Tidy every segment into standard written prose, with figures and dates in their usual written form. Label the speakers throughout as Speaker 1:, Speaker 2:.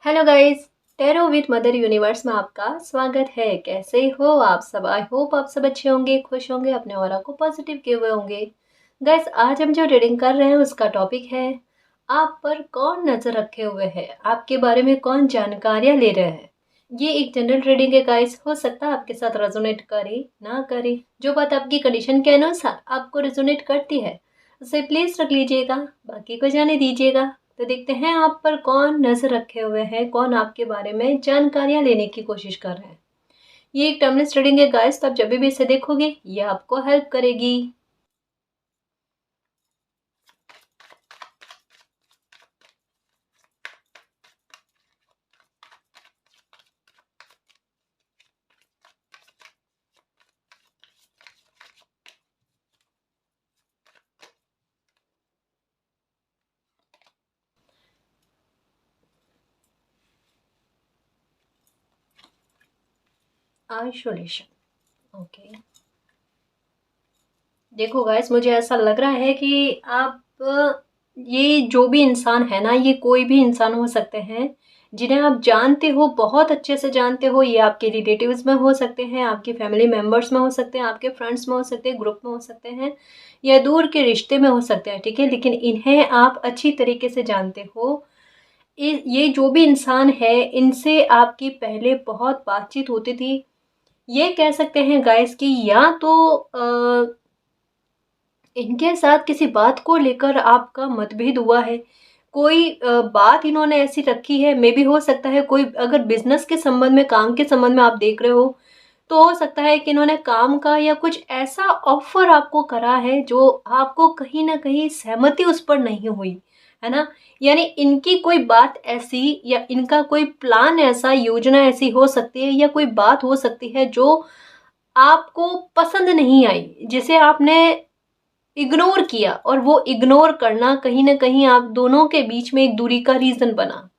Speaker 1: Hello guys, tarot with mother universe में आपका स्वागत है। कैसे हो आप सब? आई होप आप सब अच्छे होंगे, खुश होंगे, अपने ऑरा को पॉजिटिव किए हुए होंगे। गाइस, आज हम जो रीडिंग कर रहे हैं उसका टॉपिक है आप पर कौन नजर रखे हुए है, आपके बारे में कौन जानकारियां ले रहे हैं। ये एक जनरल रीडिंग है गाइस, हो सकता है आपके साथ रेजोनेट करे ना करे। जो बात आपकी कंडीशन के अनुसार आपको रेजोनेट करती है उसे प्लीज रख लीजिएगा, बाकी को जाने दीजिएगा। तो देखते हैं आप पर कौन नजर रखे हुए हैं, कौन आपके बारे में जानकारियां लेने की कोशिश कर रहे हैं। ये एक टाइमलेस रीडिंग है गाइस, तो आप जब भी इसे देखोगे ये आपको हेल्प करेगी। Isolation, okay. देखो गाइस, मुझे ऐसा लग रहा है कि आप ये जो भी इंसान है ना, ये कोई भी इंसान हो सकते हैं जिन्हें आप जानते हो, बहुत अच्छे से जानते हो। ये आपके रिलेटिव्स में हो सकते हैं, आपके फैमिली मेंबर्स में हो सकते हैं, आपके फ्रेंड्स में हो सकते हैं, ग्रुप में हो सकते हैं, या दूर के रिश्ते में हो सकते हैं, ठीक है। लेकिन इन्हें आप अच्छी तरीके से जानते हो। ये जो भी इंसान है, इनसे आपकी पहले बहुत बातचीत होती थी। ये कह सकते हैं गाइस कि या तो इनके साथ किसी बात को लेकर आपका मतभेद हुआ है। कोई बात इन्होंने ऐसी रखी है, मे बी हो सकता है कोई, अगर बिजनेस के संबंध में, काम के संबंध में आप देख रहे हो, तो हो सकता है कि इन्होंने काम का या कुछ ऐसा ऑफर आपको करा है जो आपको कहीं ना कहीं सहमति उस पर नहीं हुई, है ना। यानी इनकी कोई बात ऐसी, या इनका कोई प्लान ऐसा, योजना ऐसी हो सकती है, या कोई बात हो सकती है जो आपको पसंद नहीं आई, जिसे आपने इग्नोर किया, और वो इग्नोर करना कहीं ना कहीं आप दोनों के बीच में एक दूरी का रीजन बना।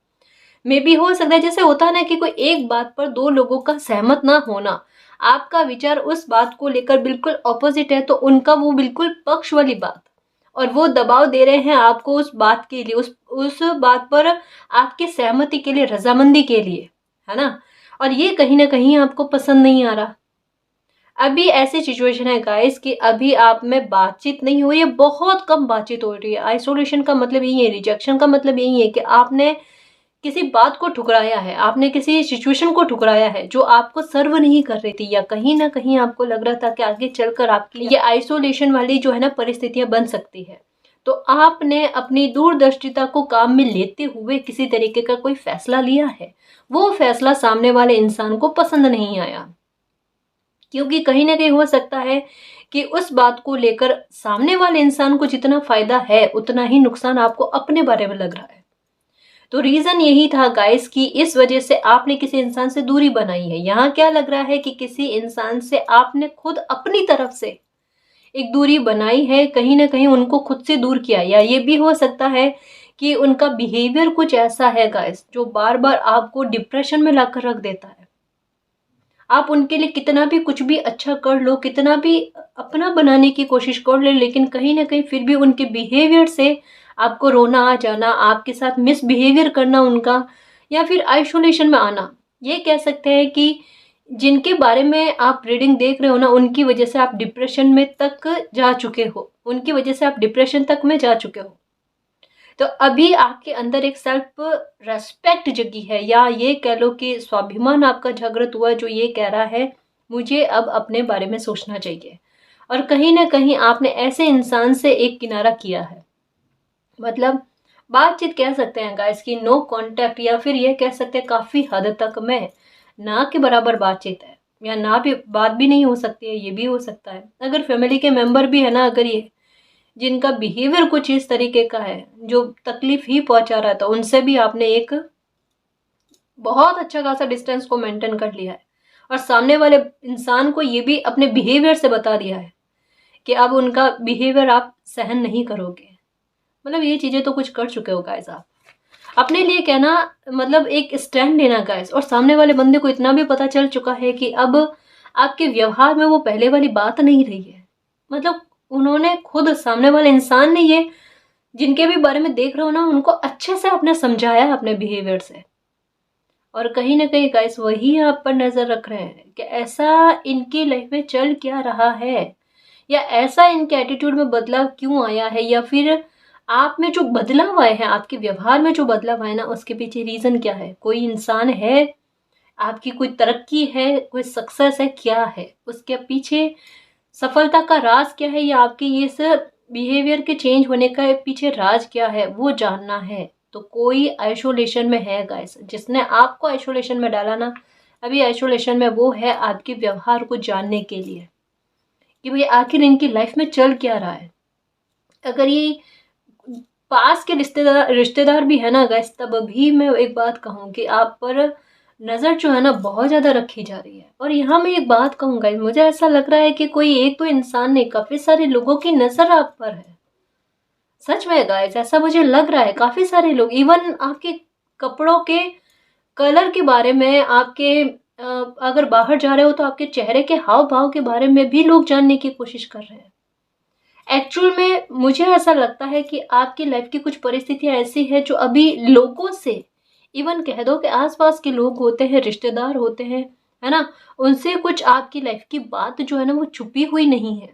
Speaker 1: मे बी हो सकता है, जैसे होता है ना कि कोई एक बात पर दो लोगों का सहमत ना होना, आपका विचार उस बात को लेकर बिल्कुल ऑपोजिट है, तो उनका वो बिल्कुल पक्ष वाली बात, और वो दबाव दे रहे हैं आपको उस बात के लिए, उस बात पर आपकी सहमति के लिए, रजामंदी के लिए, है ना। और ये कहीं ना कहीं आपको पसंद नहीं आ रहा। अभी ऐसी सिचुएशन है गाइस कि अभी आप में बातचीत नहीं हो रही है, बहुत कम बातचीत हो रही है। आइसोलेशन का मतलब यही है, रिजेक्शन का मतलब यही है कि आपने किसी बात को ठुकराया है, आपने किसी सिचुएशन को ठुकराया है जो आपको सर्व नहीं कर रही थी, या कहीं ना कहीं आपको लग रहा था कि आगे चलकर आपके लिए ये आइसोलेशन वाली जो है ना परिस्थितियां बन सकती है। तो आपने अपनी दूरदर्शिता को काम में लेते हुए किसी तरीके का कोई फैसला लिया है, वो फैसला सामने वाले इंसान को पसंद नहीं आया, क्योंकि कहीं ना कहीं हो सकता है कि उस बात को लेकर सामने वाले इंसान को जितना फायदा है उतना ही नुकसान आपको अपने बारे में लग रहा है। तो रीजन यही था गाइस कि इस वजह से आपने किसी इंसान से दूरी बनाई है। यहाँ क्या लग रहा है कि किसी इंसान से आपने खुद अपनी तरफ से एक दूरी बनाई है, कहीं ना कहीं उनको खुद से दूर किया, या ये भी हो सकता है कि उनका बिहेवियर कुछ ऐसा है गाइस जो बार बार आपको डिप्रेशन में लाकर रख देता है। आप उनके लिए कितना भी कुछ भी अच्छा कर लो, कितना भी अपना बनाने की कोशिश कर लो, लेकिन कहीं ना कहीं फिर भी उनके बिहेवियर से आपको रोना आ जाना, आपके साथ मिसबिहेवियर करना उनका, या फिर आइसोलेशन में आना। ये कह सकते हैं कि जिनके बारे में आप रीडिंग देख रहे हो ना, उनकी वजह से आप डिप्रेशन में तक जा चुके हो, उनकी वजह से आप डिप्रेशन तक में जा चुके हो। तो अभी आपके अंदर एक सेल्फ रेस्पेक्ट जगी है, या ये कह लो कि स्वाभिमान आपका जागृत हुआ, जो ये कह रहा है मुझे अब अपने बारे में सोचना चाहिए। और कहीं ना कहीं आपने ऐसे इंसान से एक किनारा किया है, मतलब बातचीत कह सकते हैं गाइस की नो कांटेक्ट, या फिर ये कह सकते हैं काफी हद तक में ना के बराबर बातचीत है, या ना भी बात भी नहीं हो सकती है, ये भी हो सकता है। अगर फैमिली के मेंबर भी है ना, अगर ये जिनका बिहेवियर कुछ इस तरीके का है जो तकलीफ ही पहुंचा रहा था, उनसे भी आपने एक बहुत अच्छा खासा डिस्टेंस को मेंटेन कर लिया है, और सामने वाले इंसान को ये भी अपने बिहेवियर से बता दिया है कि अब उनका बिहेवियर आप सहन नहीं करोगे। मतलब ये चीजें तो कुछ कर चुके हो गाइस आप अपने लिए, कहना मतलब एक स्टैंड लेना गाइस। और सामने वाले बंदे को इतना भी पता चल चुका है कि अब आपके व्यवहार में वो पहले वाली बात नहीं रही है। मतलब उन्होंने खुद, सामने वाले इंसान ने, ये जिनके भी बारे में देख रहे हो ना, उनको अच्छे से आपने समझाया है अपने बिहेवियर से। और कहीं न कहीं गाइस वही आप पर नज़र रख रहे हैं कि ऐसा इनकी लाइफ में चल क्या रहा है, या ऐसा इनके एटीट्यूड में बदलाव क्यों आया है, या फिर आप में जो बदलाव आए हैं, आपके व्यवहार में जो बदलाव आए ना, उसके पीछे रीज़न क्या है? कोई इंसान है, आपकी कोई तरक्की है, कोई सक्सेस है, क्या है? उसके पीछे सफलता का राज क्या है, या आपके ये सब बिहेवियर के चेंज होने का पीछे राज क्या है, वो जानना है। तो कोई आइसोलेशन में है गाइस, जिसने आपको आइसोलेशन में डाला ना, अभी आइसोलेशन में वो है आपके व्यवहार को जानने के लिए कि भाई आखिर इनकी लाइफ में चल क्या रहा है। अगर ये पास के रिश्तेदार रिश्तेदार भी है ना गाइस, तब भी मैं एक बात कहूँ कि आप पर नज़र जो है ना बहुत ज़्यादा रखी जा रही है। और यहाँ मैं एक बात कहूँ गाइस, मुझे ऐसा लग रहा है कि कोई एक तो इंसान नहीं, काफ़ी सारे लोगों की नज़र आप पर है। सच में गाइस ऐसा मुझे लग रहा है, काफ़ी सारे लोग, इवन आपके कपड़ों के कलर के बारे में, आपके अगर बाहर जा रहे हो तो आपके चेहरे के हाव भाव के बारे में भी लोग जानने की कोशिश कर रहे हैं। एक्चुअल में मुझे ऐसा लगता है कि आपकी लाइफ की कुछ परिस्थितियाँ ऐसी हैं जो अभी लोगों से, इवन कह दो कि आस-पास के लोग होते हैं, रिश्तेदार होते हैं, है ना? उनसे कुछ आपकी लाइफ की बात जो है ना वो छुपी हुई नहीं है।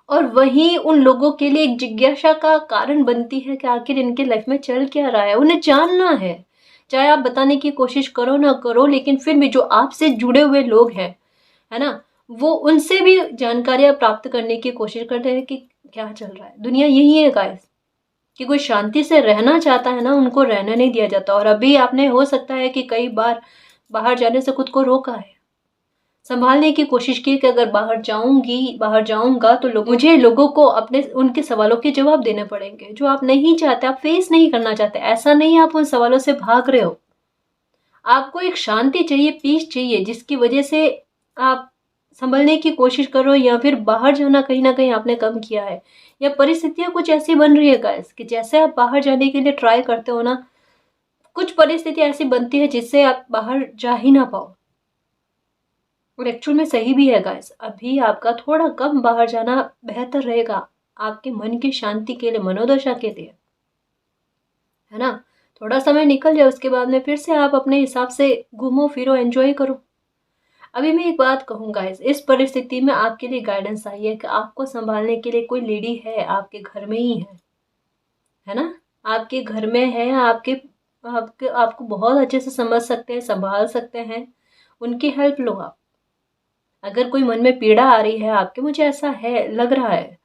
Speaker 1: और वही उन लोगों के लिए एक जिज्ञासा का कारण बनती है कि आखिर इनके लाइफ में चल क्या रहा है, उन्हें जानना है। चाहे आप बताने की कोशिश करो ना करो, लेकिन फिर भी जो आपसे जुड़े हुए लोग हैं, है ना? वो उनसे भी जानकारियाँ प्राप्त करने की कोशिश करते हैं कि क्या चल रहा है। दुनिया यही है गाइस, कि कोई शांति से रहना चाहता है ना, उनको रहने नहीं दिया जाता। और अभी आपने हो सकता है कि कई बार बाहर जाने से खुद को रोका है, संभालने की कोशिश की कि अगर बाहर जाऊँगा तो लोगों को अपने उनके सवालों के जवाब देने पड़ेंगे, जो आप नहीं चाहते, आप फेस नहीं करना चाहते। ऐसा नहीं है आप उन सवालों से भाग रहे हो। आपको एक शांति चाहिए, पीस चाहिए, जिसकी वजह से आप संभलने की कोशिश करो, या फिर बाहर जाना कहीं न कहीं आपने कम किया है, या परिस्थितियाँ कुछ ऐसी बन रही है गाइस कि जैसे आप बाहर जाने के लिए ट्राई करते हो ना, कुछ परिस्थितियाँ ऐसी बनती है जिससे आप बाहर जा ही ना पाओ। और एक्चुअल में सही भी है गाइस, अभी आपका थोड़ा कम बाहर जाना बेहतर रहेगा, आपके मन की शांति के लिए, मनोदशा के लिए, है ना? थोड़ा समय निकल जाए, उसके बाद में फिर से आप अपने हिसाब से घूमो फिरो, एन्जॉय करो। अभी मैं एक बात कहूँ गाइस, इस परिस्थिति में आपके लिए गाइडेंस आई है कि आपको सँभालने के लिए कोई लेडी है, आपके घर में ही है ना? आपके घर में है, आपके आपके आपको बहुत अच्छे से समझ सकते हैं, सँभाल सकते हैं, उनकी हेल्प लो आप। अगर कोई मन में पीड़ा आ रही है आपके, मुझे ऐसा है, लग रहा है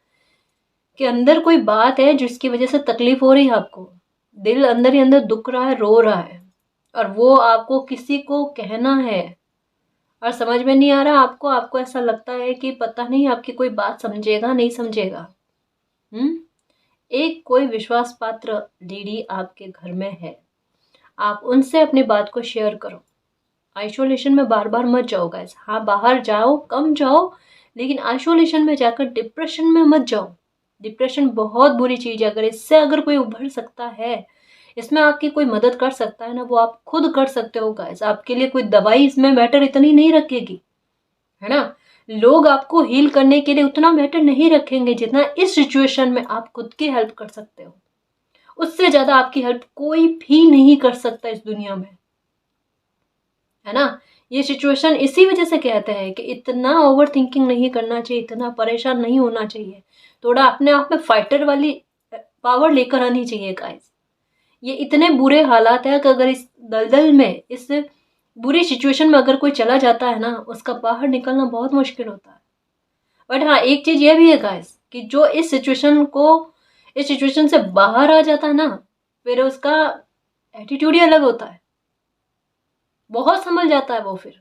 Speaker 1: कि अंदर कोई बात है जिसकी वजह से तकलीफ़ हो रही है आपको, दिल अंदर ही अंदर दुख रहा है, रो रहा है, और वो आपको किसी को कहना है और समझ में नहीं आ रहा आपको, आपको ऐसा लगता है कि पता नहीं आपकी कोई बात समझेगा, नहीं समझेगा। हुँ? एक कोई विश्वास पात्र लेडी आपके घर में है, आप उनसे अपनी बात को शेयर करो। आइसोलेशन में बार-बार मत जाओ गाइस। हाँ, बाहर जाओ, कम जाओ, लेकिन आइसोलेशन में जाकर डिप्रेशन में मत जाओ। डिप्रेशन बहुत बुरी चीज़ है, अगर कोई उभर सकता है, इसमें आपकी कोई मदद कर सकता है ना, वो आप खुद कर सकते हो गाइस। आपके लिए कोई दवाई इसमें मैटर इतनी नहीं रखेगी, है ना? लोग आपको हील करने के लिए उतना मैटर नहीं रखेंगे जितना इस सिचुएशन में आप खुद की हेल्प कर सकते हो। उससे ज़्यादा आपकी हेल्प कोई भी नहीं कर सकता इस दुनिया में, है ना? ये सिचुएशन इसी वजह से कहते हैं कि इतना ओवरथिंकिंग नहीं करना चाहिए, इतना परेशान नहीं होना चाहिए। थोड़ा अपने आप में फाइटर वाली पावर लेकर आनी चाहिए गाइस। ये इतने बुरे हालात हैं कि अगर इस दलदल में, इस बुरी सिचुएशन में अगर कोई चला जाता है ना, उसका बाहर निकलना बहुत मुश्किल होता है। बट हाँ, एक चीज़ ये भी है गाइस कि जो इस सिचुएशन से बाहर आ जाता है ना, फिर उसका एटीट्यूड ही अलग होता है। बहुत संभल जाता है वो फिर।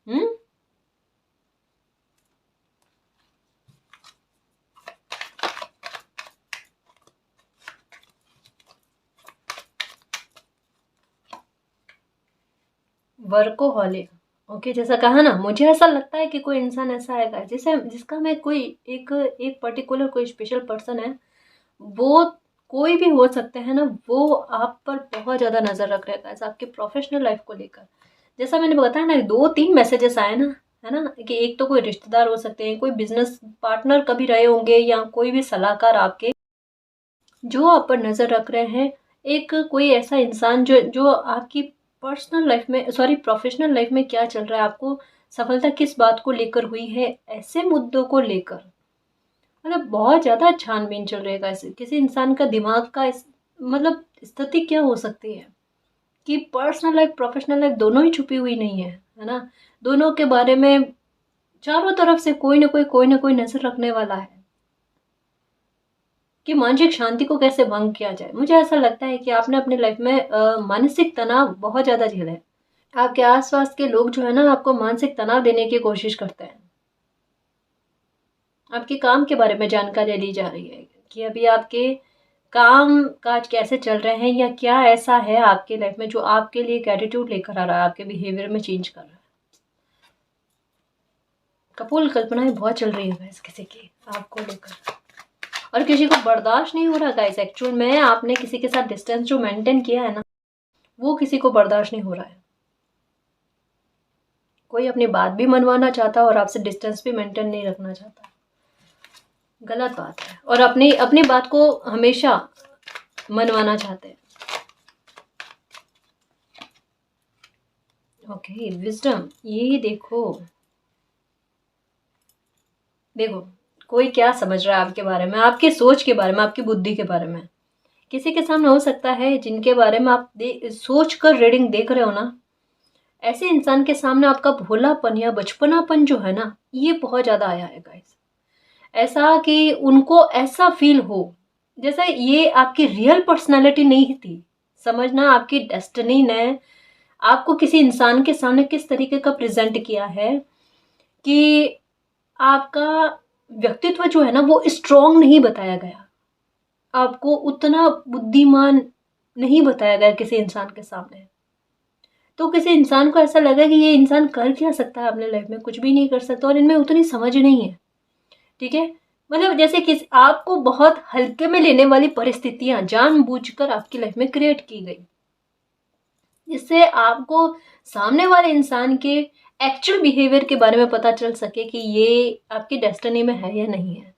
Speaker 1: हुँ? वर्कोहॉलिक, ओके, जैसा कहा ना, मुझे ऐसा लगता है कि कोई इंसान ऐसा है जिसे जिसका मैं कोई एक एक पर्टिकुलर कोई स्पेशल पर्सन है, वो कोई भी हो सकते हैं ना, वो आप पर बहुत ज़्यादा नज़र रख रहा है गाइस, आपके प्रोफेशनल लाइफ को लेकर। जैसा मैंने बताया ना, 2-3 मैसेजेस आए ना, है ना? कि एक तो कोई रिश्तेदार हो सकते हैं, कोई बिज़नेस पार्टनर कभी रहे होंगे, या कोई भी सलाहकार आपके, जो आप पर नज़र रख रहे हैं एक कोई ऐसा इंसान जो जो आपकी पर्सनल लाइफ में, सॉरी, प्रोफेशनल लाइफ में क्या चल रहा है, आपको सफलता किस बात को लेकर हुई है, ऐसे मुद्दों को लेकर मतलब बहुत ज़्यादा छानबीन चल रहेगा। ऐसे किसी इंसान का दिमाग का मतलब स्थिति क्या हो सकती है कि पर्सनल लाइफ प्रोफेशनल लाइफ दोनों ही छुपी हुई नहीं है ना। दोनों के बारे में चारों तरफ से कोई ना कोई नजर रखने वाला है कि मानसिक शांति को कैसे भंग किया जाए। मुझे ऐसा लगता है कि आपने अपनी लाइफ में मानसिक तनाव बहुत ज़्यादा झेला है। आपके आसपास के लोग जो है ना, आपको मानसिक तनाव देने की कोशिश करते हैं। आपके काम के बारे में जानकारी ली जा रही है कि अभी आपके काम काज कैसे चल रहे हैं, या क्या ऐसा है आपके लाइफ में जो आपके लिए एक एटीट्यूड लेकर आ रहा है, आपके बिहेवियर में चेंज कर रहा है। कपोल कल्पनाएं बहुत चल रही है गाइस किसी की आपको लेकर, और किसी को बर्दाश्त नहीं हो रहा गाइस। एक्चुअल में आपने किसी के साथ डिस्टेंस जो मेंटेन किया है ना, वो किसी को बर्दाश्त नहीं हो रहा है। कोई अपनी बात भी मनवाना चाहता और आपसे डिस्टेंस भी मेंटेन नहीं रखना चाहता। गलत बात है। और अपनी अपनी बात को हमेशा मनवाना चाहते हैं। ओके, विजडम, ये देखो देखो कोई क्या समझ रहा है आपके बारे में, आपकी सोच के बारे में, आपकी बुद्धि के बारे में। किसी के सामने हो सकता है जिनके बारे में आप सोच कर रीडिंग देख रहे हो ना, ऐसे इंसान के सामने आपका भोलापन या बचपनापन जो है ना, ये बहुत ज्यादा आया है गाइस। ऐसा कि उनको ऐसा फील हो जैसे ये आपकी रियल पर्सनालिटी नहीं थी। समझना, आपकी डेस्टिनी ने आपको किसी इंसान के सामने किस तरीके का प्रेजेंट किया है कि आपका व्यक्तित्व जो है ना, वो स्ट्रांग नहीं बताया गया, आपको उतना बुद्धिमान नहीं बताया गया किसी इंसान के सामने। तो किसी इंसान को ऐसा लगा कि ये इंसान कर क्या सकता है अपने लाइफ में, कुछ भी नहीं कर सकता, और इनमें उतनी समझ नहीं है। ठीक है, मतलब जैसे कि आपको बहुत हल्के में लेने वाली परिस्थितियां जानबूझकर आपकी लाइफ में क्रिएट की गई, जिससे आपको सामने वाले इंसान के एक्चुअल बिहेवियर के बारे में पता चल सके कि ये आपकी डेस्टिनी में है या नहीं है।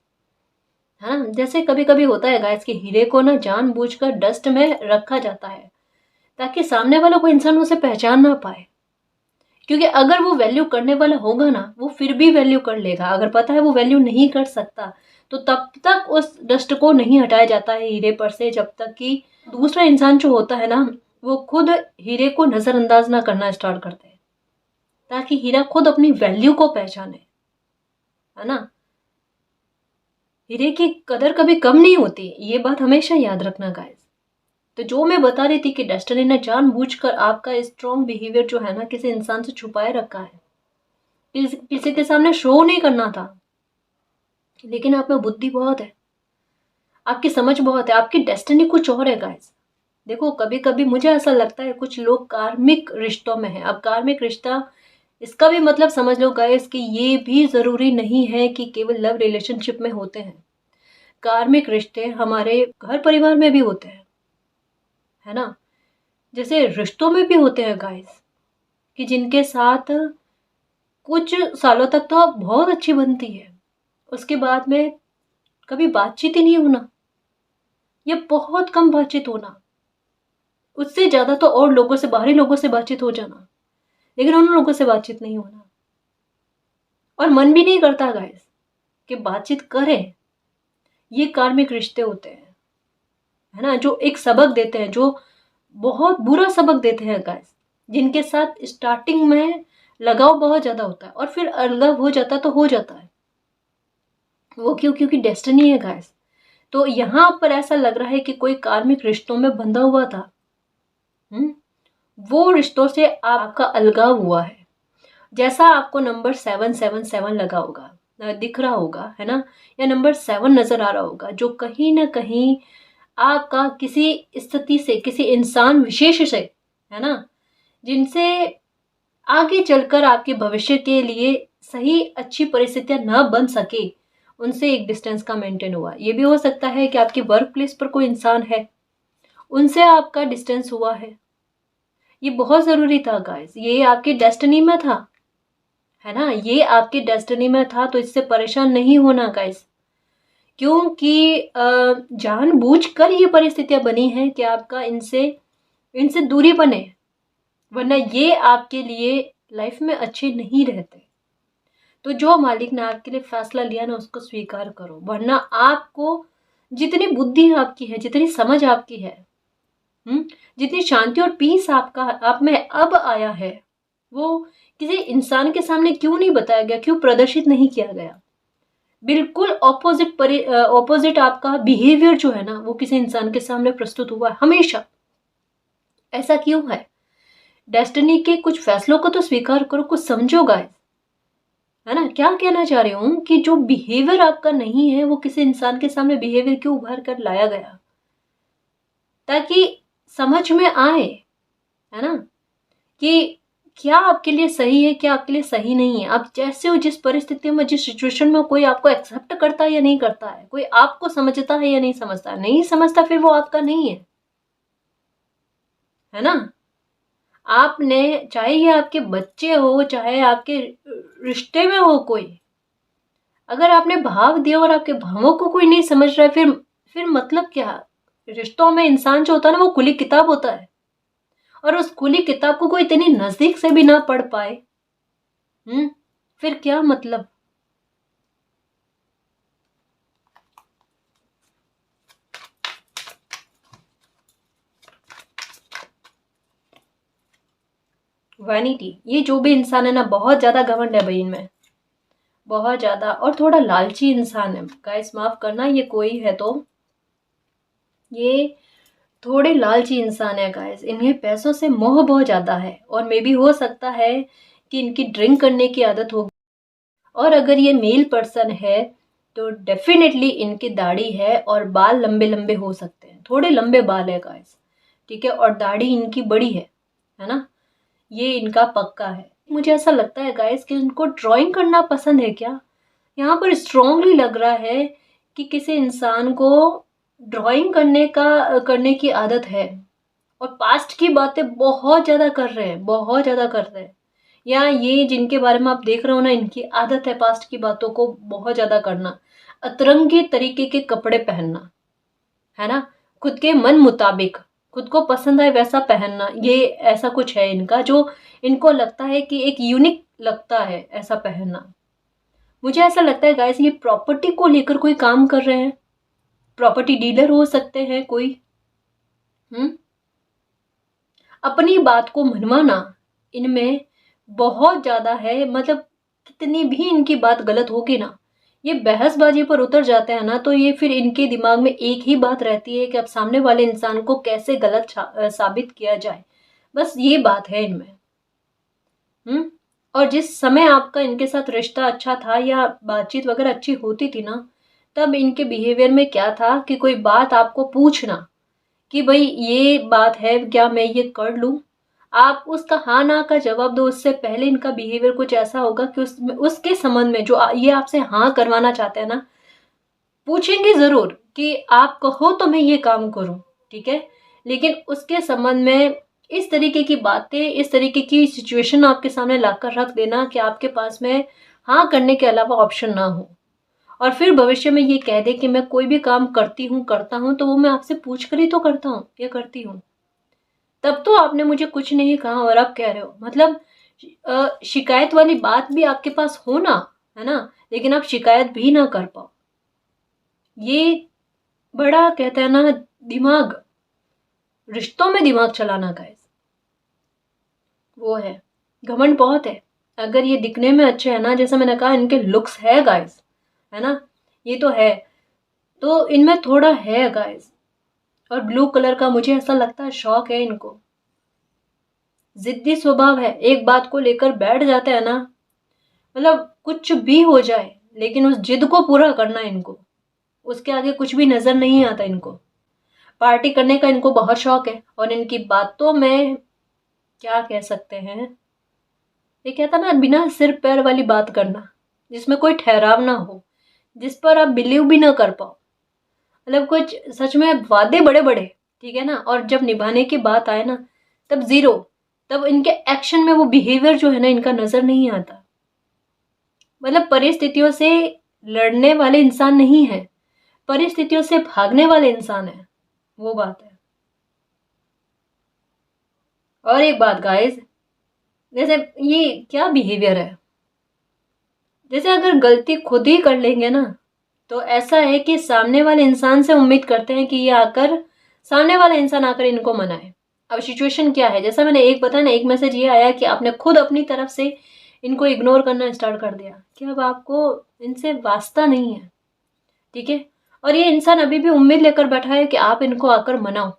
Speaker 1: हाँ, जैसे कभी कभी होता है गाइस कि हीरे को ना जानबूझकर डस्ट में रखा जाता है ताकि सामने वाला कोई इंसान उसे पहचान ना पाए। क्योंकि अगर वो वैल्यू करने वाला होगा ना, वो फिर भी वैल्यू कर लेगा। अगर पता है वो वैल्यू नहीं कर सकता, तो तब तक उस डस्ट को नहीं हटाया जाता है हीरे पर से, जब तक कि दूसरा इंसान जो होता है ना, वो खुद हीरे को नजरअंदाज ना करना स्टार्ट करते हैं, ताकि हीरा खुद अपनी वैल्यू को पहचाने, है ना। हीरे की कदर कभी कम नहीं होती, ये बात हमेशा याद रखना गाइस। तो जो मैं बता रही थी कि डेस्टिनी ने जानबूझकर आपका स्ट्रॉन्ग बिहेवियर जो है ना, किसी इंसान से छुपाए रखा है, किसी के सामने शो नहीं करना था। लेकिन आप में बुद्धि बहुत है, आपकी समझ बहुत है, आपकी डेस्टिनी कुछ और है गाइस। देखो, कभी कभी मुझे ऐसा लगता है कुछ लोग कार्मिक रिश्तों में है। अब कार्मिक रिश्ता, इसका भी मतलब समझ लो गाइस कि ये भी जरूरी नहीं है कि केवल लव रिलेशनशिप में होते हैं। कार्मिक रिश्ते हमारे घर परिवार में भी होते हैं, है ना। जैसे रिश्तों में भी होते हैं गाइस, कि जिनके साथ कुछ सालों तक तो बहुत अच्छी बनती है, उसके बाद में कभी बातचीत ही नहीं होना, या बहुत कम बातचीत होना, उससे ज्यादा तो और लोगों से, बाहरी लोगों से बातचीत हो जाना, लेकिन उन लोगों से बातचीत नहीं होना। और मन भी नहीं करता गाइस कि बातचीत करें। ये कार्मिक रिश्ते होते हैं, है ना, जो एक सबक देते हैं, जो बहुत बुरा सबक देते हैं गाइस, जिनके साथ स्टार्टिंग में लगाव बहुत ज्यादा होता है और फिर अलगाव हो जाता तो हो जाता है। वो क्यों? क्योंकि डेस्टिनी है गाइस। तो यहाँ पर ऐसा लग रहा है कि कोई कार्मिक रिश्तों में बंधा हुआ था, वो रिश्तों से आपका अलगाव हुआ है। जैसा आपको नंबर 777 लगा होगा, दिख रहा होगा, है ना, या नंबर 7 नजर आ रहा होगा, जो कहीं ना कहीं आपका किसी स्थिति से, किसी इंसान विशेष से, है ना, जिनसे आगे चलकर आपके भविष्य के लिए सही अच्छी परिस्थितियां न बन सके, उनसे एक डिस्टेंस का मेंटेन हुआ। ये भी हो सकता है कि आपके वर्क प्लेस पर कोई इंसान है, उनसे आपका डिस्टेंस हुआ है। ये बहुत जरूरी था गाइस, ये आपकी डेस्टिनी में था, है ना, ये आपकी डेस्टिनी में था। तो इससे परेशान नहीं होना गाइस। क्योंकि जानबूझकर ये परिस्थितियां बनी हैं कि आपका इनसे इनसे दूरी बने, वरना ये आपके लिए लाइफ में अच्छे नहीं रहते। तो जो मालिक ने आपके लिए फैसला लिया ना, उसको स्वीकार करो, वरना आपको जितनी बुद्धि आपकी है, जितनी समझ आपकी है, जितनी शांति और पीस आप में अब आया है, वो किसी इंसान के सामने क्यों नहीं बताया गया, क्यों प्रदर्शित नहीं किया गया। बिल्कुल ऑपोजिट आपका बिहेवियर जो है ना, वो किसी इंसान के सामने प्रस्तुत हुआ है हमेशा। ऐसा क्यों है? डेस्टिनी के कुछ फैसलों को तो स्वीकार करो, कुछ समझो गाइस, है ना। क्या कहना चाह रही हूँ कि जो बिहेवियर आपका नहीं है, वो किसी इंसान के सामने बिहेवियर क्यों उभर कर लाया गया, ताकि समझ में आए, है ना, कि क्या आपके लिए सही है, क्या आपके लिए सही नहीं है। आप जैसे हो, जिस परिस्थिति में, जिस सिचुएशन में, कोई आपको एक्सेप्ट करता है या नहीं करता है, कोई आपको समझता है या नहीं समझता, नहीं समझता फिर वो आपका नहीं है ना। आपने, चाहे ये आपके बच्चे हो, चाहे आपके रिश्ते में हो कोई, अगर आपने भाव दिया और आपके भावों को कोई नहीं समझ रहा है, फिर मतलब क्या। रिश्तों में इंसान जो होता है ना, वो खुली किताब होता है, और उस खुली किताब को कोई इतनी नजदीक से भी ना पढ़ पाए, फिर क्या मतलब। वैनिटी, ये जो भी इंसान है ना, बहुत ज्यादा घमंड है भाई इनमें, बहुत ज्यादा, और थोड़ा लालची इंसान है गाइस, माफ करना, ये कोई है तो ये थोड़े लालची इंसान है गाइस। इन्हें पैसों से मोह बहुत ज्यादा है, और मे भी हो सकता है कि इनकी ड्रिंक करने की आदत होगी। और अगर ये मेल पर्सन है तो डेफिनेटली इनकी दाढ़ी है, और बाल लंबे लंबे हो सकते हैं, थोड़े लंबे बाल है गाइस, ठीक है, और दाढ़ी इनकी बड़ी है ना, ये इनका पक्का है। मुझे ऐसा लगता है गाइस कि इनको ड्राइंग करना पसंद है क्या। यहाँ पर स्ट्रांगली लग रहा है कि किसी इंसान को ड्राइंग करने की आदत है, और पास्ट की बातें बहुत ज्यादा कर रहे हैं, बहुत ज्यादा कर रहे हैं। या ये जिनके बारे में आप देख रहे हो ना, इनकी आदत है पास्ट की बातों को बहुत ज्यादा करना, अतरंगी तरीके के कपड़े पहनना, है ना, खुद के मन मुताबिक, खुद को पसंद आए वैसा पहनना। ये ऐसा कुछ है इनका, जो इनको लगता है कि एक यूनिक लगता है ऐसा पहनना। मुझे ऐसा लगता है गाइस, ये प्रॉपर्टी को लेकर कोई काम कर रहे हैं, प्रॉपर्टी डीलर हो सकते हैं कोई। अपनी बात को मनवाना इनमें बहुत ज्यादा है, मतलब कितनी भी इनकी बात गलत होगी ना, ये बहसबाजी पर उतर जाते हैं ना, तो ये फिर इनके दिमाग में एक ही बात रहती है कि अब सामने वाले इंसान को कैसे गलत साबित किया जाए, बस ये बात है इनमें। और जिस समय आपका इनके साथ रिश्ता अच्छा था या बातचीत वगैरह अच्छी होती थी ना, तब इनके बिहेवियर में क्या था कि कोई बात आपको पूछना कि भाई ये बात है, क्या मैं ये कर लूं, आप उसका हाँ ना का जवाब दो, उससे पहले इनका बिहेवियर कुछ ऐसा होगा कि उसके संबंध में जो ये आपसे हाँ करवाना चाहते हैं ना, पूछेंगे जरूर कि आप कहो तो मैं ये काम करूं, ठीक है, लेकिन उसके संबंध में इस तरीके की बातें, इस तरीके की सिचुएशन आपके सामने लाकर रख देना कि आपके पास में हाँ करने के अलावा ऑप्शन ना हो, और फिर भविष्य में ये कह दे कि मैं कोई भी काम करता हूँ तो वो मैं आपसे पूछ कर ही तो करता हूँ या करती हूँ, तब तो आपने मुझे कुछ नहीं कहा और आप कह रहे हो। मतलब शिकायत वाली बात भी आपके पास हो ना, है ना, लेकिन आप शिकायत भी ना कर पाओ। ये बड़ा कहते हैं ना, दिमाग, रिश्तों में दिमाग चलाना गाइस, वो है, घमंड बहुत है। अगर ये दिखने में अच्छे है ना, जैसे मैंने कहा इनके लुक्स है गाइस, है ना, ये तो है, तो इनमें थोड़ा है गाइस। और ब्लू कलर का मुझे ऐसा लगता है शौक है इनको, जिद्दी स्वभाव है, एक बात को लेकर बैठ जाते हैं ना, मतलब कुछ भी हो जाए लेकिन उस जिद को पूरा करना है इनको, उसके आगे कुछ भी नजर नहीं आता इनको। पार्टी करने का इनको बहुत शौक है, और इनकी बातों में क्या कह सकते हैं, ये कहता ना, बिना सिर पैर वाली बात करना, जिसमें कोई ठहराव ना हो, जिस पर आप बिलीव भी ना कर पाओ, मतलब कुछ सच में वादे बड़े बड़े, ठीक है ना, और जब निभाने की बात आए ना, तब जीरो, तब इनके एक्शन में वो बिहेवियर जो है ना, इनका नजर नहीं आता। मतलब परिस्थितियों से लड़ने वाले इंसान नहीं है, परिस्थितियों से भागने वाले इंसान है, वो बात है। और एक बात गाइस, जैसे ये क्या बिहेवियर है, जैसे अगर गलती खुद ही कर लेंगे ना, तो ऐसा है कि सामने वाले इंसान से उम्मीद करते हैं कि ये आकर, सामने वाला इंसान आकर इनको मनाए। अब सिचुएशन क्या है, जैसा मैंने एक बताया ना, एक मैसेज ये आया कि आपने खुद अपनी तरफ से इनको इग्नोर करना स्टार्ट कर दिया कि अब आपको इनसे वास्ता नहीं है, ठीक है। और ये इंसान अभी भी उम्मीद लेकर बैठा है कि आप इनको आकर मनाओ।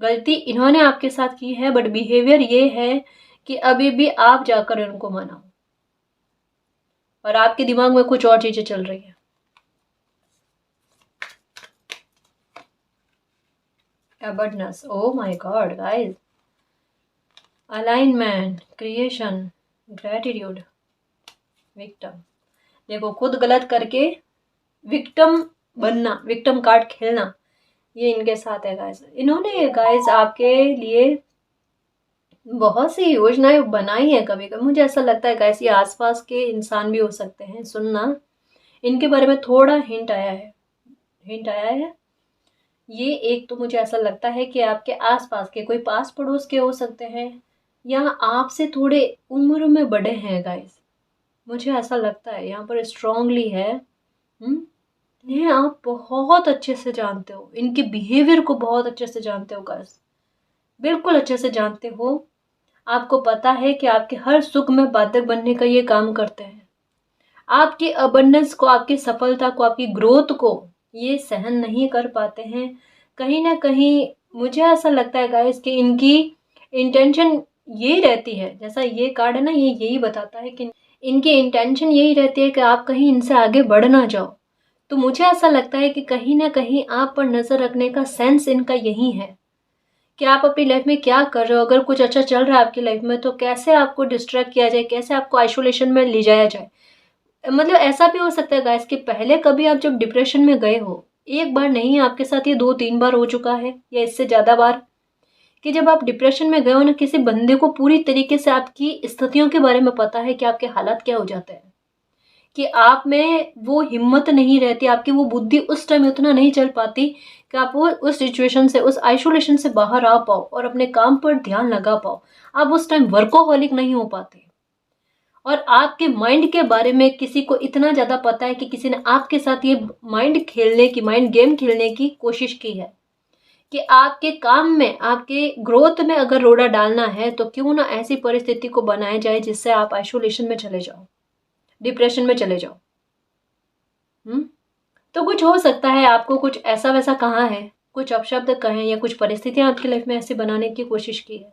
Speaker 1: गलती इन्होंने आपके साथ की है, बट बिहेवियर ये है कि अभी भी आप जाकर इनको मनाओ, और आपके दिमाग में कुछ और चीजें चल रही है। Abundance, oh my God guys, alignment, creation, gratitude, victim. देखो, खुद गलत करके विक्टिम बनना, विक्टिम कार्ड खेलना, ये इनके साथ है गाइस। इन्होंने गाइस आपके लिए बहुत सी योजनाएं बनाई है। कभी कभी मुझे ऐसा लगता है गाइस, ये आसपास के इंसान भी हो सकते हैं, सुनना, इनके बारे में थोड़ा हिंट आया है, हिंट आया है। ये एक तो मुझे ऐसा लगता है कि आपके आसपास के कोई पास पड़ोस के हो सकते हैं, या आपसे थोड़े उम्र में बड़े हैं गाइस। मुझे ऐसा लगता है यहाँ पर स्ट्रांगली है। इन्हें आप बहुत अच्छे से जानते हो, इनके बिहेवियर को बहुत अच्छे से जानते हो गाइस, बिल्कुल अच्छे से जानते हो। आपको पता है कि आपके हर सुख में बाधक बनने का ये काम करते हैं। आपकी अबंडेंस को, आपकी सफलता को, आपकी ग्रोथ को ये सहन नहीं कर पाते हैं। कहीं ना कहीं मुझे ऐसा लगता है गाइस कि इनकी इंटेंशन यही रहती है, जैसा ये कार्ड है ना, ये यही बताता है कि इनकी इंटेंशन यही रहती है कि आप कहीं इनसे आगे बढ़ ना जाओ। तो मुझे ऐसा लगता है कि कहीं ना कहीं आप पर नजर रखने का सेंस इनका यही है कि आप अपनी लाइफ में क्या कर रहे हो। अगर कुछ अच्छा चल रहा है आपकी लाइफ में, तो कैसे आपको डिस्ट्रैक्ट किया जाए, कैसे आपको आइसोलेशन में ले जाया जाए। मतलब ऐसा भी हो सकता है गाइस कि पहले कभी आप जब डिप्रेशन में गए हो, एक बार नहीं आपके साथ ये 2-3 बार हो चुका है, या इससे ज़्यादा बार, कि जब आप डिप्रेशन में गए हो ना, किसी बंदे को पूरी तरीके से आपकी स्थितियों के बारे में पता है कि आपके हालात क्या हो जाते हैं, कि आप में वो हिम्मत नहीं रहती, आपकी वो बुद्धि उस टाइम उतना नहीं चल पाती कि आप वो उस सिचुएशन से, उस आइसोलेशन से बाहर आ पाओ और अपने काम पर ध्यान लगा पाओ। आप उस टाइम वर्कोहॉलिक नहीं हो पाते, और आपके माइंड के बारे में किसी को इतना ज़्यादा पता है कि किसी ने आपके साथ ये माइंड खेलने की, माइंड गेम खेलने की कोशिश की है कि आपके काम में, आपके ग्रोथ में अगर रोड़ा डालना है, तो क्यों ना ऐसी परिस्थिति को बनाया जाए जिससे आप आइसोलेशन में चले जाओ, डिप्रेशन में चले जाओ। तो कुछ हो सकता है आपको कुछ ऐसा वैसा कहा है, कुछ अपशब्द कहें, या कुछ परिस्थितियां आपकी लाइफ में ऐसे बनाने की कोशिश की है।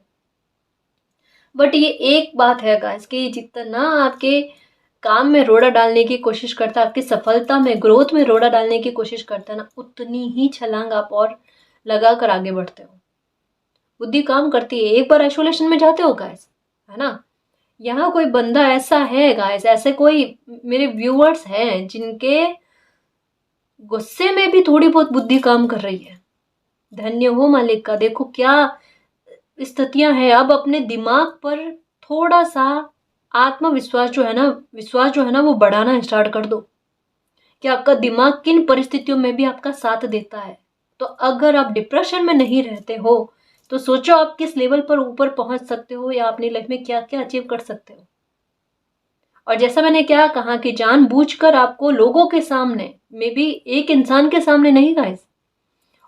Speaker 1: बट ये एक बात है गाइस कि जितना आपके काम में रोड़ा डालने की कोशिश करता है, आपकी सफलता में, ग्रोथ में रोड़ा डालने की कोशिश करता है ना, उतनी ही छलांग आप और लगा कर आगे बढ़ते हो। बुद्धि काम करती है। एक बार आइसोलेशन में जाते हो गाइस, है ना, यहाँ कोई बंदा ऐसा है गाइस, ऐसे कोई मेरे व्यूअर्स हैं जिनके गुस्से में भी थोड़ी बहुत बुद्धि काम कर रही है। धन्य हो मालिक का। देखो क्या स्थितियां हैं। अब अपने दिमाग पर थोड़ा सा आत्मविश्वास जो है ना, विश्वास जो है ना, वो बढ़ाना स्टार्ट कर दो कि आपका दिमाग किन परिस्थितियों में भी आपका साथ देता है। तो अगर आप डिप्रेशन में नहीं रहते हो, तो सोचो आप किस लेवल पर ऊपर पहुंच सकते हो, या अपनी लाइफ में क्या क्या अचीव कर सकते हो। और जैसा मैंने क्या कहा कि जानबूझकर आपको लोगों के सामने, मे बी एक इंसान के सामने नहीं गाइस,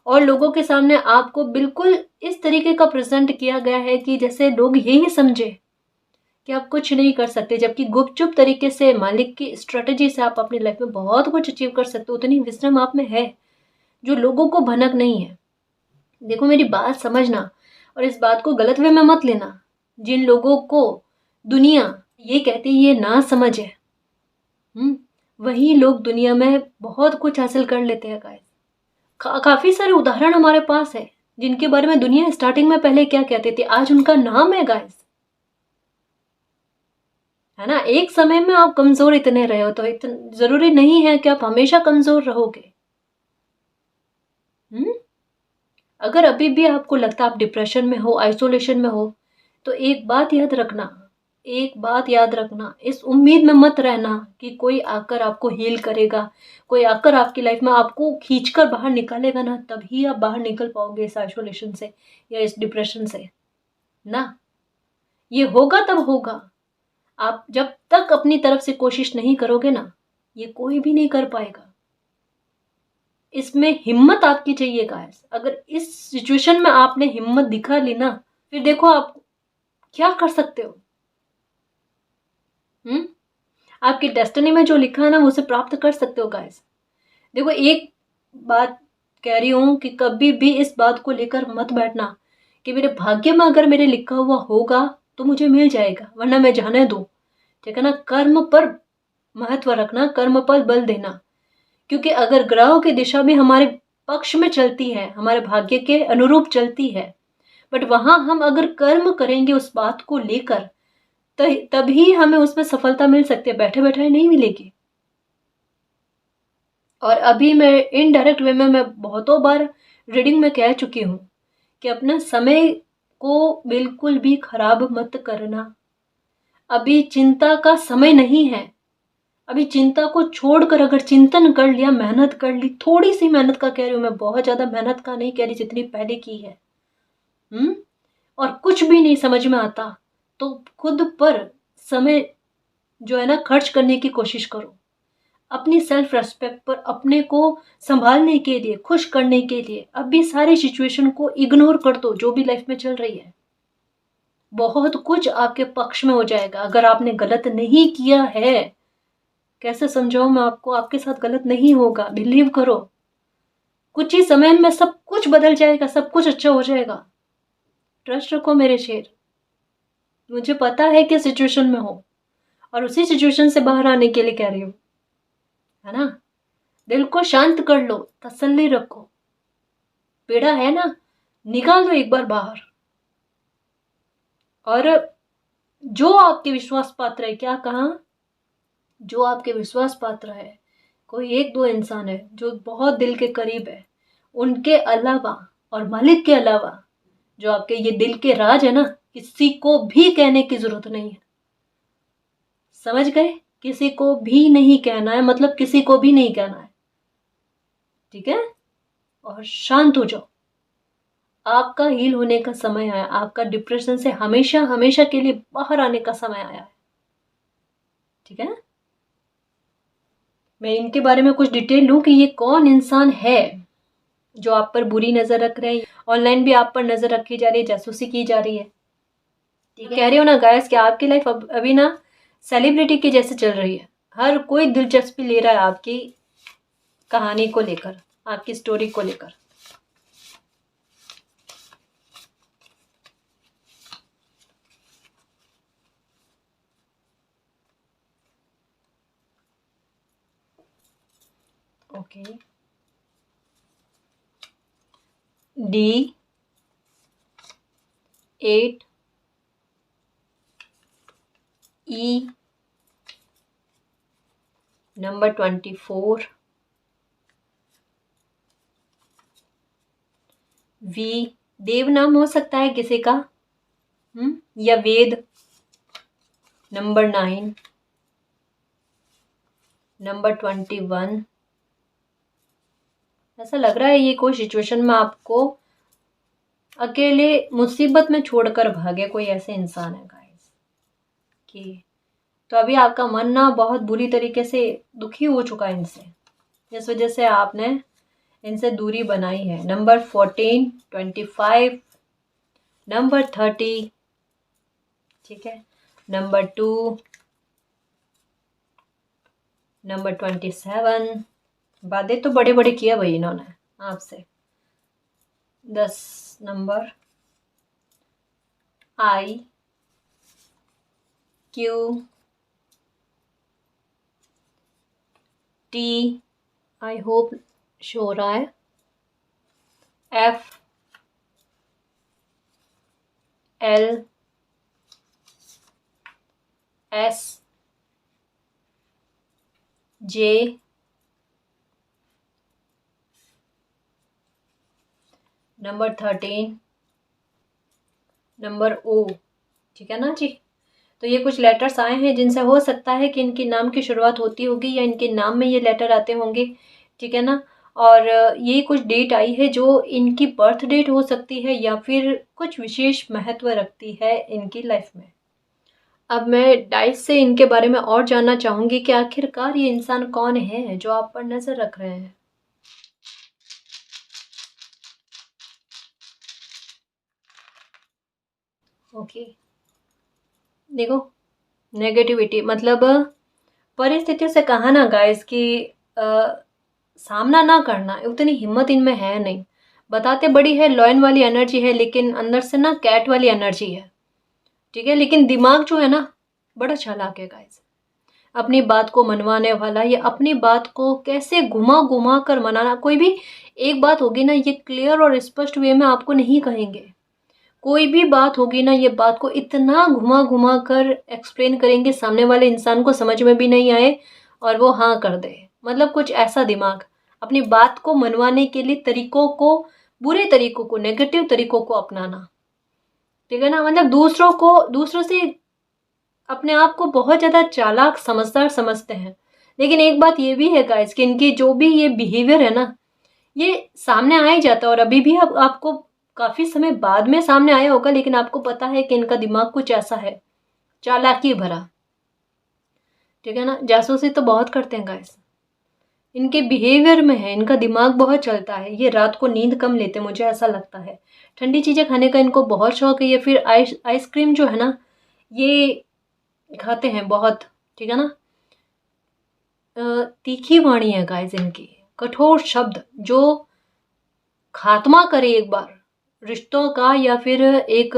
Speaker 1: और लोगों के सामने आपको बिल्कुल इस तरीके का प्रेजेंट किया गया है कि जैसे लोग यही समझे कि आप कुछ नहीं कर सकते, जबकि गुपचुप तरीके से मालिक की स्ट्रेटेजी से आप अपनी लाइफ में बहुत कुछ अचीव कर सकते हो। उतनी विजडम आप में है जो लोगों को भनक नहीं है। देखो मेरी बात समझना, और इस बात को गलत वे में मत लेना। जिन लोगों को दुनिया ये कहती है ये ना समझ है, वही लोग दुनिया में बहुत कुछ हासिल कर लेते हैं गाइस। काफी सारे उदाहरण हमारे पास है जिनके बारे में दुनिया स्टार्टिंग में पहले क्या कहती थी, आज उनका नाम है गाइस, है ना। एक समय में आप कमजोर इतने रहे हो, तो इतना जरूरी नहीं है कि आप हमेशा कमजोर रहोगे। अगर अभी भी आपको लगता है आप डिप्रेशन में हो, आइसोलेशन में हो, तो एक बात याद रखना, एक बात याद रखना, इस उम्मीद में मत रहना कि कोई आकर आपको हील करेगा, कोई आकर आपकी लाइफ में आपको खींचकर बाहर निकालेगा ना, तभी आप बाहर निकल पाओगे इस आइसोलेशन से या इस डिप्रेशन से ना। ये होगा तब होगा, आप जब तक अपनी तरफ से कोशिश नहीं करोगे ना, ये कोई भी नहीं कर पाएगा। इसमें हिम्मत आपकी चाहिए गाइस। अगर इस सिचुएशन में आपने हिम्मत दिखा ली ना, फिर देखो आप क्या कर सकते हो। हम्म आपकी डेस्टिनी में जो लिखा है ना, वो उसे प्राप्त कर सकते हो गाइस। देखो, एक बात कह रही हूं कि कभी भी इस बात को लेकर मत बैठना कि मेरे भाग्य में अगर मेरे लिखा हुआ होगा तो मुझे मिल जाएगा, वरना मैं जाने दूं। ठीक है ना। कर्म पर महत्व रखना, कर्म पर बल देना। क्योंकि अगर ग्रहों की दिशा भी हमारे पक्ष में चलती है, हमारे भाग्य के अनुरूप चलती है, बट वहां हम अगर कर्म करेंगे उस बात को लेकर, तभी हमें उसमें सफलता मिल सकती है, बैठे बैठे नहीं मिलेगी। और अभी मैं इनडायरेक्ट वे में मैं बहुतों बार रीडिंग में कह चुकी हूँ कि अपना समय को बिल्कुल भी खराब मत करना। अभी चिंता का समय नहीं है। अभी चिंता को छोड़कर अगर चिंतन कर लिया, मेहनत कर ली, थोड़ी सी मेहनत का कह रही हूँ मैं, बहुत ज्यादा मेहनत का नहीं कह रही जितनी पहले की है। और कुछ भी नहीं समझ में आता तो खुद पर समय जो है ना खर्च करने की कोशिश करो। अपनी सेल्फ रेस्पेक्ट पर, अपने को संभालने के लिए, खुश करने के लिए अभी सारी सिचुएशन को इग्नोर कर दो जो भी लाइफ में चल रही है। बहुत कुछ आपके पक्ष में हो जाएगा। अगर आपने गलत नहीं किया है, कैसे समझाऊं मैं आपको, आपके साथ गलत नहीं होगा, बिलीव करो। कुछ ही समय में सब कुछ बदल जाएगा, सब कुछ अच्छा हो जाएगा। ट्रस्ट रखो मेरे शेर। मुझे पता है कि सिचुएशन में हो और उसी सिचुएशन से बाहर आने के लिए कह रही हूँ, है ना। दिल को शांत कर लो, तसल्ली रखो। पीड़ा है ना, निकाल दो एक बार बाहर। और जो आपके विश्वास पात्र है, क्या कहा, जो आपके विश्वास पात्र है, कोई एक दो इंसान है जो बहुत दिल के करीब है, उनके अलावा और मालिक के अलावा जो आपके ये दिल के राज है ना, किसी को भी कहने की जरूरत नहीं है। समझ गए? किसी को भी नहीं कहना है, मतलब किसी को भी नहीं कहना है। ठीक है। और शांत हो जाओ। आपका हील होने का समय आया, आपका डिप्रेशन से हमेशा हमेशा के लिए बाहर आने का समय आया है। ठीक है। मैं इनके बारे में कुछ डिटेल लूं कि ये कौन इंसान है जो आप पर बुरी नजर रख रहे हैं, ऑनलाइन भी आप पर नजर रखी जा रही है, जासूसी की जा रही है। ठीक है। कह रही हो ना गाइस कि आपकी लाइफ अभी ना सेलिब्रिटी की जैसे चल रही है। हर कोई दिलचस्पी ले रहा है आपकी कहानी को लेकर, आपकी स्टोरी को लेकर। Okay. D8 E number 24 V देव नाम हो सकता है किसी का, या वेद। Number 9 number 21। ऐसा लग रहा है ये कोई सिचुएशन में आपको अकेले मुसीबत में छोड़कर भागे कोई ऐसे इंसान है गाइस। कि तो अभी आपका मन ना बहुत बुरी तरीके से दुखी हो चुका है इनसे, इस वजह से आपने इनसे दूरी बनाई है। Number 14, 25, number 30। ठीक है। Number 2, number 27। वादे तो बड़े बड़े किया भाई इन्होंने आपसे। 10 number I Q T, I hope show हो रहा है, F L S J number 13, number O। ठीक है ना जी। तो ये कुछ लेटर्स आए हैं जिनसे हो सकता है कि इनके नाम की शुरुआत होती होगी या इनके नाम में ये लेटर आते होंगे, ठीक है ना। और ये कुछ डेट आई है जो इनकी बर्थ डेट हो सकती है या फिर कुछ विशेष महत्व रखती है इनकी लाइफ में। अब मैं डाइस से इनके बारे में और जानना चाहूँगी कि आखिरकार ये इंसान कौन है जो आप पर नज़र रख रहे हैं। ओके, देखो, नेगेटिविटी मतलब परिस्थितियों से कहा ना गाइस कि सामना ना करना, उतनी हिम्मत इनमें है नहीं। बताते बड़ी है लॉयन वाली एनर्जी है, लेकिन अंदर से ना कैट वाली एनर्जी है, ठीक है। लेकिन दिमाग जो है ना बड़ा चालाक है गाइस, अपनी बात को मनवाने वाला, या अपनी बात को कैसे घुमा घुमा कर मनाना। कोई भी एक बात होगी ना, ये क्लियर और स्पष्ट वे में आपको नहीं कहेंगे। कोई भी बात होगी ना, ये बात को इतना घुमा घुमा कर एक्सप्लेन करेंगे सामने वाले इंसान को समझ में भी नहीं आए और वो हाँ कर दे। मतलब कुछ ऐसा दिमाग, अपनी बात को मनवाने के लिए तरीकों को, बुरे तरीकों को, नेगेटिव तरीकों को अपनाना, ठीक है ना। मतलब दूसरों से अपने आप को बहुत ज़्यादा चालाक समझदार समझते हैं। लेकिन एक बात ये भी है गाइस कि इनकी जो भी ये बिहेवियर है ना, ये सामने आ ही जाता है। और अभी भी अब आपको काफ़ी समय बाद में सामने आया होगा, लेकिन आपको पता है कि इनका दिमाग कुछ ऐसा है, चालाकी भरा, ठीक है ना। जासूसी तो बहुत करते हैं गाइस, इनके बिहेवियर में है, इनका दिमाग बहुत चलता है। ये रात को नींद कम लेते हैं, मुझे ऐसा लगता है। ठंडी चीज़ें खाने का इनको बहुत शौक है। ये फिर आइसक्रीम जो है ना, ये खाते हैं बहुत, ठीक है ना। तीखी वाणी है गाइस इनकी, कठोर शब्द जो खात्मा करे एक बार रिश्तों का, या फिर एक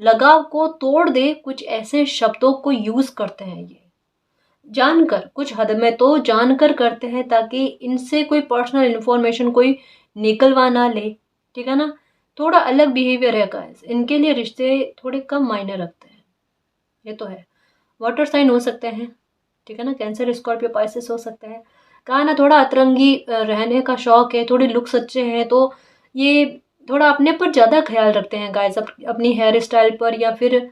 Speaker 1: लगाव को तोड़ दे, कुछ ऐसे शब्दों को यूज करते हैं ये जानकर, कुछ हद में तो जानकर करते हैं, ताकि इनसे कोई पर्सनल इन्फॉर्मेशन कोई निकलवा ना ले, ठीक है ना। थोड़ा अलग बिहेवियर है गाइस, इनके लिए रिश्ते थोड़े कम मायने रखते हैं, ये तो है। वाटर साइन हो सकते हैं, ठीक है ना, कैंसर, स्कॉर्पियो, पाइसेस हो सकते हैं। कहा ना थोड़ा अतरंगी रहने का शौक है, थोड़े लुक अच्छे हैं, तो ये थोड़ा अपने पर ज़्यादा ख्याल रखते हैं गाइस, अपनी हेयर स्टाइल पर, या फिर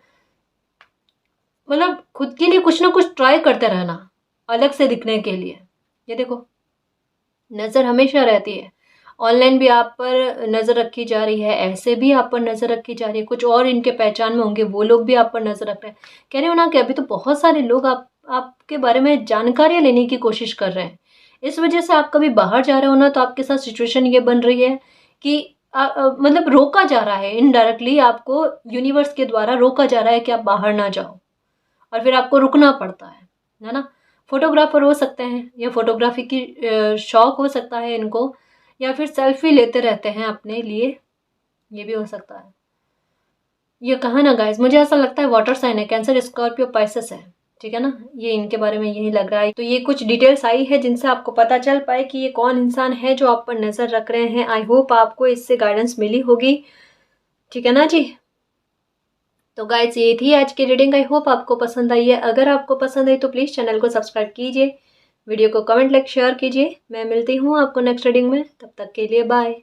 Speaker 1: मतलब खुद के लिए कुछ ना कुछ ट्राई करते रहना अलग से दिखने के लिए। ये देखो, नज़र हमेशा रहती है। ऑनलाइन भी आप पर नज़र रखी जा रही है, ऐसे भी आप पर नज़र रखी जा रही है। कुछ और इनके पहचान में होंगे, वो लोग भी आप पर नज़र रख रहे हैं। कह रहे हो ना कि अभी तो बहुत सारे लोग आपके बारे में जानकारियाँ लेने की कोशिश कर रहे हैं। इस वजह से आप कभी बाहर जा रहे हो ना, तो आपके साथ सिचुएशन ये बन रही है कि मतलब रोका जा रहा है इनडायरेक्टली, आपको यूनिवर्स के द्वारा रोका जा रहा है कि आप बाहर ना जाओ, और फिर आपको रुकना पड़ता है ना। फोटोग्राफर हो सकते हैं, या फोटोग्राफी की शौक हो सकता है इनको, या फिर सेल्फी लेते रहते हैं अपने लिए, ये भी हो सकता है। ये कहा ना गाइस, मुझे ऐसा लगता है वाटर साइन है, कैंसर, स्कॉर्पियो, पाइसेस है, ठीक है ना। ये इनके बारे में यही लग रहा है। तो ये कुछ डिटेल्स आई है जिनसे आपको पता चल पाए कि ये कौन इंसान है जो आप पर नज़र रख रहे हैं। आई होप आपको इससे गाइडेंस मिली होगी, ठीक है ना जी। तो गाइस ये थी आज की रीडिंग, आई होप आपको पसंद आई है। अगर आपको पसंद आई तो प्लीज़ चैनल को सब्सक्राइब कीजिए, वीडियो को कमेंट, लाइक, शेयर कीजिए। मैं मिलती हूँ आपको नेक्स्ट रीडिंग में, तब तक के लिए बाय।